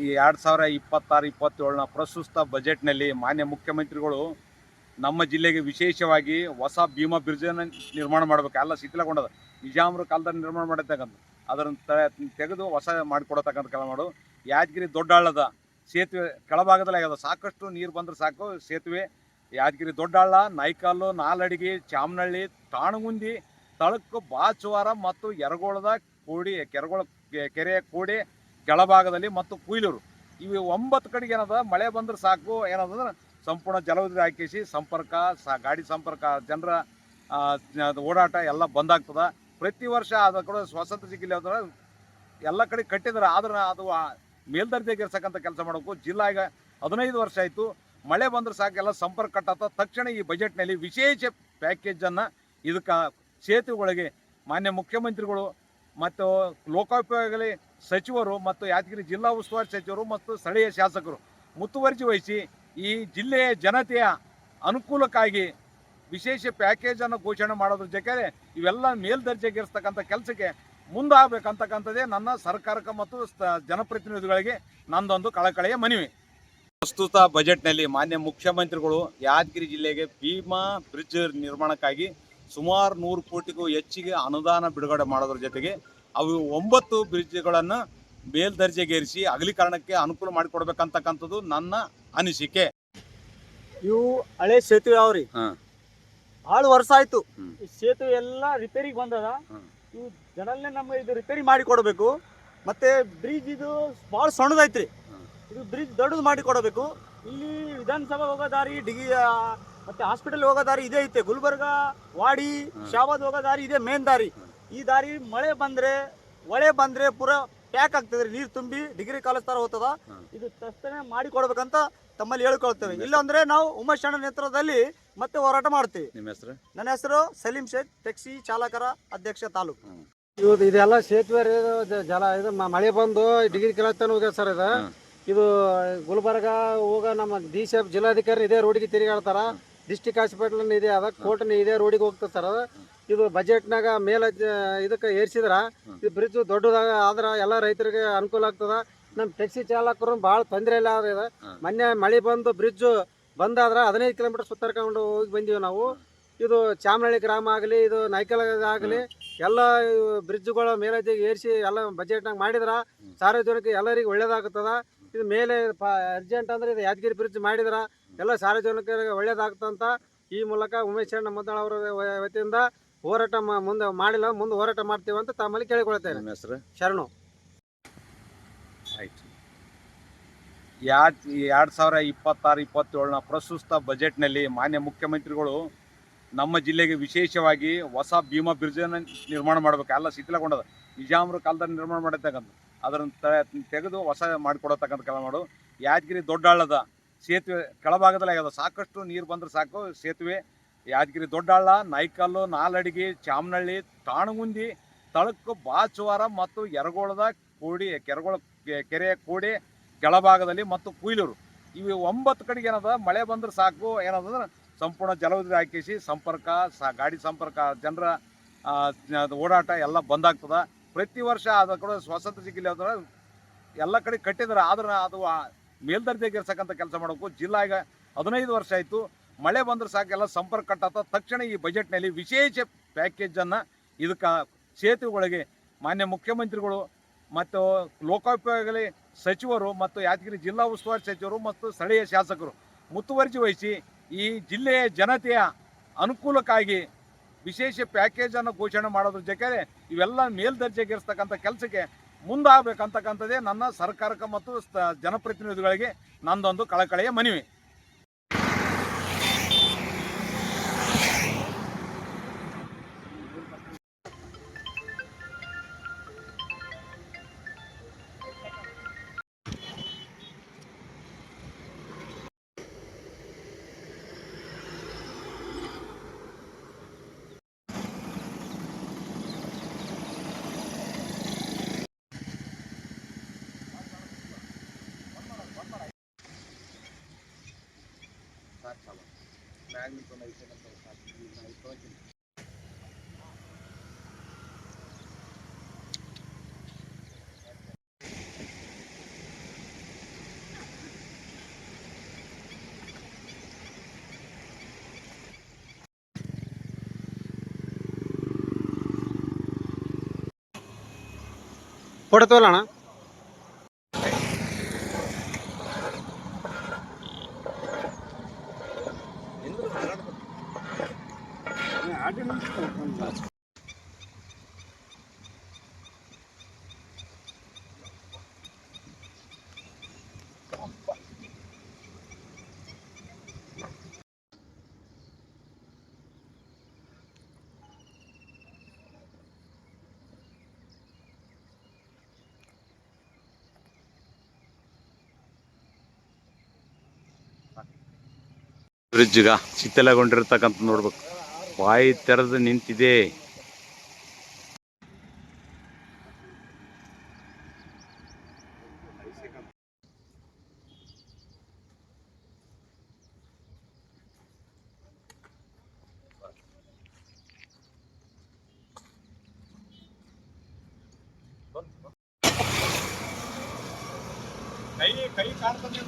ಈ 2026-27ನ ಪ್ರಸ್ತುತ ಬಜೆಟ್ನಲ್ಲಿ ಮಾನ್ಯ ಮುಖ್ಯಮಂತ್ರಿಗಳು ನಮ್ಮ ಜಿಲ್ಲೆಗೆ ವಿಶೇಷವಾಗಿ ಹೊಸ ಭೀಮಾ ಬ್ರಿಡ್ಜನ್ನು ನಿರ್ಮಾಣ ಮಾಡಬೇಕು. ಎಲ್ಲ ಶಿಥಿಲಗೊಂಡದ, ನಿಜಾಮರ ಕಾಲದಲ್ಲಿ ನಿರ್ಮಾಣ ಮಾಡಿರ್ತಕ್ಕಂಥ ಅದನ್ನು ತೆಗೆದು ಹೊಸ ಮಾಡಿಕೊಡತಕ್ಕಂಥ ಕೆಲಸ ಮಾಡು. ಯಾದಗಿರಿ ದೊಡ್ಡ ಹಳ್ಳದ ಸೇತುವೆ ಕೆಳಭಾಗದಲ್ಲಿ ಆಗ್ಯದ, ಸಾಕಷ್ಟು ನೀರು ಬಂದರೆ ಸಾಕು ಸೇತುವೆ. ಯಾದಗಿರಿ ದೊಡ್ಡ ಹಳ್ಳ, ನಾಯ್ಕಲ್ಲು, ನಾಲಡಿಗೆ, ಚಾಮನಹಳ್ಳಿ, ತಾಣಗುಂದಿ, ತಳಕು, ಬಾಚುವಾರ ಮತ್ತು ಯರಗೋಳದ ಕೋಡಿ ಕೆರೆಯ ಕೋಡಿ ಕೆಳಭಾಗದಲ್ಲಿ ಮತ್ತು ಕುಯ್ಲೂರು ಇವು 9 ಕಡೆಗೆ ಏನದ ಮಳೆ ಬಂದ್ರೆ ಸಾಕು ಏನದಂದ್ರೆ ಸಂಪೂರ್ಣ ಜಲವಿದ್ಯುತ್ ಹಾಕಿಸಿ ಸಂಪರ್ಕ ಗಾಡಿ ಸಂಪರ್ಕ ಜನರ ಓಡಾಟ ಎಲ್ಲ ಬಂದಾಗ್ತದೆ. ಪ್ರತಿ ವರ್ಷ ಅದ ಕೂಡ ಸ್ವಾತಂತ್ರ್ಯ ಸಿಕ್ಕಿಲ್ಲ ಅಂದ್ರೆ ಎಲ್ಲ ಕಡೆ ಕಟ್ಟಿದ್ರೆ ಆದ್ರೆ ಅದು ಮೇಲ್ದರ್ಜೆಗೆ ಇರ್ತಕ್ಕಂಥ ಕೆಲಸ ಮಾಡಬೇಕು. ಜಿಲ್ಲಾ ಈಗ 15 ವರ್ಷ ಆಯಿತು, ಮಳೆ ಬಂದ್ರೆ ಸಾಕು ಎಲ್ಲ ಸಂಪರ್ಕ ಕಟ್ಟಾತ. ತಕ್ಷಣ ಈ ಬಜೆಟ್ನಲ್ಲಿ ವಿಶೇಷ ಪ್ಯಾಕೇಜನ್ನು ಇದಕ್ಕೆ ಸೇತುವೆಗಳಿಗೆ ಮಾನ್ಯ ಮುಖ್ಯಮಂತ್ರಿಗಳು ಮತ್ತು ಲೋಕೋಪಯೋಗಿ ಸಚಿವರು ಮತ್ತು ಯಾದಗಿರಿ ಜಿಲ್ಲಾ ಉಸ್ತುವಾರಿ ಸಚಿವರು ಮತ್ತು ಸ್ಥಳೀಯ ಶಾಸಕರು ಮುತುವರ್ಜಿ ವಹಿಸಿ ಈ ಜಿಲ್ಲೆಯ ಜನತೆಯ ಅನುಕೂಲಕ್ಕಾಗಿ ವಿಶೇಷ ಪ್ಯಾಕೇಜನ್ನು ಘೋಷಣೆ ಮಾಡೋದ್ರ ಜೊತೆಗೆ ಇವೆಲ್ಲ ಮೇಲ್ದರ್ಜೆಗೇರಿಸ್ತಕ್ಕಂಥ ಕೆಲಸಕ್ಕೆ ಮುಂದಾಗಬೇಕಂತಕ್ಕಂಥದ್ದೇ ನನ್ನ ಸರ್ಕಾರಕ್ಕೆ ಮತ್ತು ಜನಪ್ರತಿನಿಧಿಗಳಿಗೆ ನಂದೊಂದು ಕಳಕಳಿಯ ಮನವಿ. ಪ್ರಸ್ತುತ ಬಜೆಟ್ನಲ್ಲಿ ಮಾನ್ಯ ಮುಖ್ಯಮಂತ್ರಿಗಳು ಯಾದಗಿರಿ ಜಿಲ್ಲೆಗೆ ಭೀಮಾ ಬ್ರಿಡ್ಜ್ ನಿರ್ಮಾಣಕ್ಕಾಗಿ ಸುಮಾರು 100 ಕೋಟಿಗೂ ಹೆಚ್ಚಿಗೆ ಅನುದಾನ ಬಿಡುಗಡೆ ಮಾಡೋದ್ರ ಜೊತೆಗೆ ಅವು 9 ಬ್ರಿಡ್ಜ್ಗಳನ್ನು ಮೇಲ್ದರ್ಜೆಗೇರಿಸಿ ಅಗಲೀಕರಣಕ್ಕೆ ಅನುಕೂಲ ಮಾಡಿಕೊಡ್ಬೇಕಂತಕ್ಕಂಥದ್ದು ನನ್ನ ಅನಿಸಿಕೆ. ಇವು ಹಳೆ ಸೇತುವೆ ಅವ್ರಿ, ಭಾಳ ವರ್ಷ ಆಯ್ತು. ಈ ಸೇತುವೆ ಎಲ್ಲ ರಿಪೇರಿಗೆ ಬಂದದ. ಇವು ಜನಲ್ಲೇ ನಮ್ಗೆ ಇದು ರಿಪೇರಿ ಮಾಡಿ ಕೊಡಬೇಕು. ಮತ್ತೆ ಬ್ರಿಡ್ಜ್ ಇದು ಭಾಳ ಸಣ್ಣದೈತ್ರಿ, ಇದು ಬ್ರಿಡ್ಜ್ ದೊಡ್ಡದು ಮಾಡಿ ಕೊಡಬೇಕು. ಇಲ್ಲಿ ವಿಧಾನಸಭೆ ಹೋಗೋ ದಾರಿ, ಮತ್ತೆ ಹಾಸ್ಪಿಟಲ್ ಹೋಗೋ ದಾರಿ ಇದೇ ಐತೆ. ಗುಲ್ಬರ್ಗ, ವಾಡಿ, ಶಾಬಾದ್ ಹೋಗೋ ದಾರಿ ಇದೇ ಮೇನ್ ದಾರಿ. ಈ ದಾರಿ ಮಳೆ ಬಂದ್ರೆ ಪೂರಾ ಪ್ಯಾಕ್ ಆಗ್ತದೆ, ನೀರು ತುಂಬಿ ಡಿಗ್ರಿ ಕಾಲೇಜ್ ತರ ಹೋಗ್ತದ. ಇದು ತಕ್ಷಣ ಮಾಡಿ ಕೊಡ್ಬೇಕಂತ ತಮ್ಮಲ್ಲಿ ಹೇಳ್ಕೊಳ್ತೇವೆ. ಇಲ್ಲಾಂದ್ರೆ ನಾವು ಉಮೇಶ್ ಅಣ್ಣ ನೇತೃತ್ವದಲ್ಲಿ ಮತ್ತೆ ಹೋರಾಟ ಮಾಡ್ತೀವಿ. ನಿಮ್ಮ ಹೆಸರು? ನನ್ನ ಹೆಸರು ಸಲೀಂ ಶೇಖ್, ಟ್ಯಾಕ್ಸಿ ಚಾಲಕರ ಅಧ್ಯಕ್ಷ ತಾಲೂಕು. ಇವತ್ತು ಇದೆಲ್ಲ ಸೇತುವೆ ಇದು ಮಳೆ ಬಂದು ಡಿಗ್ರಿ ಕಾಲೇಜ್ ತನಕ ಹೋಗ್ಯ ಸರ್. ಇದು ಗುಲ್ಬರ್ಗ ಹೋಗ ನಮ್ಮ DCF ಜಿಲ್ಲಾಧಿಕಾರಿ ಇದೇ ರೋಡಿಗೆ ತಿರುಗಾಡ್ತಾರ. ಡಿಸ್ಟಿಕ್ ಹಾಸ್ಪಿಟಲ್ ಇದೆ ಅದ, ಕೋರ್ಟ್ನ ಇದೇ ರೋಡಿಗೆ ಹೋಗ್ತದೆ ಸರ್. ಇದು ಬಜೆಟ್ನಾಗ ಮೇಲೆ ಇದಕ್ಕೆ ಏರಿಸಿದ್ರ ಇದು ಬ್ರಿಡ್ಜ್ ದೊಡ್ಡದಾಗ ಆದ್ರೆ ಎಲ್ಲ ರೈತರಿಗೆ ಅನುಕೂಲ ಆಗ್ತದ. ನಮ್ಮ ಟ್ಯಾಕ್ಸಿ ಚಾಲಕರು ಭಾಳ ತೊಂದರೆ ಇಲ್ಲ ಇದೆ. ಮೊನ್ನೆ ಮಳೆ ಬಂದು ಬ್ರಿಡ್ಜ್ ಬಂದಾದ್ರೆ 15 ಕಿಲೋಮೀಟರ್ ಸುತ್ತರ್ಕೊಂಡು ಹೋಗಿ ಬಂದೀವಿ ನಾವು. ಇದು ಚಾಮನಹಳ್ಳಿ ಗ್ರಾಮ ಆಗಲಿ, ಇದು ನಾಯ್ಕಲ್ ಆಗಲಿ, ಎಲ್ಲ ಬ್ರಿಡ್ಜ್ಗಳ ಮೇಲೆ ಏರಿಸಿ ಎಲ್ಲ ಬಜೆಟ್ನಾಗ ಮಾಡಿದ್ರೆ ಸಾರ್ವಜನಿಕ ಎಲ್ಲರಿಗೂ ಒಳ್ಳೇದಾಗ್ತದ. ಇದು ಮೇಲೆ ಅರ್ಜೆಂಟ್ ಅಂದ್ರೆ ಇದು ಯಾದಗಿರಿ ಬ್ರಿಡ್ಜ್ ಮಾಡಿದ್ರೆ ಎಲ್ಲ ಸಾರ್ವಜನಿಕರಿಗೆ ಒಳ್ಳೇದಾಗ್ತಂತ ಈ ಮೂಲಕ ಉಮೇಶ್ ಅಣ್ಣ ಮದ್ದಾಳ ಅವರ ವತಿಯಿಂದ ಹೋರಾಟ ಮುಂದೆ ಹೋರಾಟ ಮಾಡ್ತೀವಿ ಅಂತ ತಮ್ಮಲ್ಲಿ ಕೇಳಿಕೊಳ್ತೇನೆ. ನಿಮ್ಮ ಹೆಸರು? ಶರಣು. ಆಯ್ತು. 2026-27ನ ಪ್ರಸ್ತುತ ಬಜೆಟ್ನಲ್ಲಿ ಮಾನ್ಯ ಮುಖ್ಯಮಂತ್ರಿಗಳು ನಮ್ಮ ಜಿಲ್ಲೆಗೆ ವಿಶೇಷವಾಗಿ ಹೊಸ ಭೀಮಾ ಬ್ರಿಡ್ಜನ್ನು ನಿರ್ಮಾಣ ಮಾಡಬೇಕು. ಎಲ್ಲ ಶಿಥಿಲಗೊಂಡದ, ನಿಜಾಮರ ಕಾಲದಲ್ಲಿ ನಿರ್ಮಾಣ ಮಾಡಿರ್ತಕ್ಕಂಥ ಅದನ್ನು ತೆಗೆದು ಹೊಸ ಮಾಡಿಕೊಡತಕ್ಕಂಥ ಕೆಲಸ ಮಾಡು. ಯಾದಗಿರಿ ದೊಡ್ಡ ಹಳ್ಳದ ಸೇತುವೆ ಕೆಳಭಾಗದಲ್ಲಿ ಆಗ್ಯದ, ಸಾಕಷ್ಟು ನೀರು ಬಂದರೆ ಸಾಕು ಸೇತುವೆ. ಯಾದಗಿರಿ ದೊಡ್ಡ ಹಳ್ಳ, ನಾಯ್ಕಲ್ಲು, ನಾಲಡಿಗೆ, ಚಾಮನಹಳ್ಳಿ, ತಾಣಗುಂದಿ, ತಳಕು, ಬಾಚುವಾರ ಮತ್ತು ಯರಗೋಳದ ಕೆರೆಯ ಕೋಡಿ ಕೆಳಭಾಗದಲ್ಲಿ ಮತ್ತು ಕುಯ್ಲೂರು ಇವು 9 ಕಡೆಗೆ ಏನದ ಮಳೆ ಬಂದ್ರೆ ಸಾಕು ಏನದಂದ್ರೆ ಸಂಪೂರ್ಣ ಜಲವಿದ್ಯುತ್ ಹಾಕಿಸಿ ಸಂಪರ್ಕ ಗಾಡಿ ಸಂಪರ್ಕ ಜನರ ಓಡಾಟ ಎಲ್ಲ ಬಂದಾಗ್ತದೆ. ಪ್ರತಿ ವರ್ಷ ಅದ ಕೂಡ ಸ್ವಾತಂತ್ರ್ಯ ಸಿಕ್ಕಿಲ್ಲ ಅಂದ್ರೆ ಎಲ್ಲ ಕಡೆ ಕಟ್ಟಿದ್ರೆ ಆದ್ರೆ ಅದು ಮೇಲ್ದರ್ಜೆಗೆ ಇರ್ತಕ್ಕಂಥ ಕೆಲಸ ಮಾಡಬೇಕು. ಜಿಲ್ಲಾ ಈಗ 15 ವರ್ಷ ಆಯಿತು, ಮಳೆ ಬಂದ್ರೆ ಸಾಕು ಎಲ್ಲ ಸಂಪರ್ಕ ಕಟ್ಟಾತ. ತಕ್ಷಣ ಈ ಬಜೆಟ್ನಲ್ಲಿ ವಿಶೇಷ ಪ್ಯಾಕೇಜನ್ನು ಇದಕ್ಕೆ ಸೇತುವೆಗಳಿಗೆ ಮಾನ್ಯ ಮುಖ್ಯಮಂತ್ರಿಗಳು ಮತ್ತು ಲೋಕೋಪಯೋಗಿ ಸಚಿವರು ಮತ್ತು ಯಾದಗಿರಿ ಜಿಲ್ಲಾ ಉಸ್ತುವಾರಿ ಸಚಿವರು ಮತ್ತು ಸ್ಥಳೀಯ ಶಾಸಕರು ಮುತುವರ್ಜಿ ವಹಿಸಿ ಈ ಜಿಲ್ಲೆಯ ಜನತೆಯ ಅನುಕೂಲಕ್ಕಾಗಿ ವಿಶೇಷ ಪ್ಯಾಕೇಜನ್ನು ಘೋಷಣೆ ಮಾಡೋದ್ರ ಜೊತೆಗೆ ಇವೆಲ್ಲ ಮೇಲ್ದರ್ಜೆಗೇರಿಸ್ತಕ್ಕಂಥ ಕೆಲಸಕ್ಕೆ ಮುಂದಾಗಬೇಕಂತಕ್ಕಂಥದ್ದೇ ನನ್ನ ಸರ್ಕಾರಕ್ಕೆ ಮತ್ತು ಜನಪ್ರತಿನಿಧಿಗಳಿಗೆ ನಂದೊಂದು ಕಳಕಳಿಯ ಮನವಿ. ಫೋಟೋ ತೋಲಣ್ಣ. ಬ್ರಿಡ್ಜ್ಗ ಶಿಥಿಲಗೊಂಡಿರ್ತಕ್ಕಂಥ ನೋಡ್ಬೇಕು, ಬಾಯಿ ತೆರೆದು ನಿಂತಿದೆ. ಕೈ ಕಾಣ್ತದೆ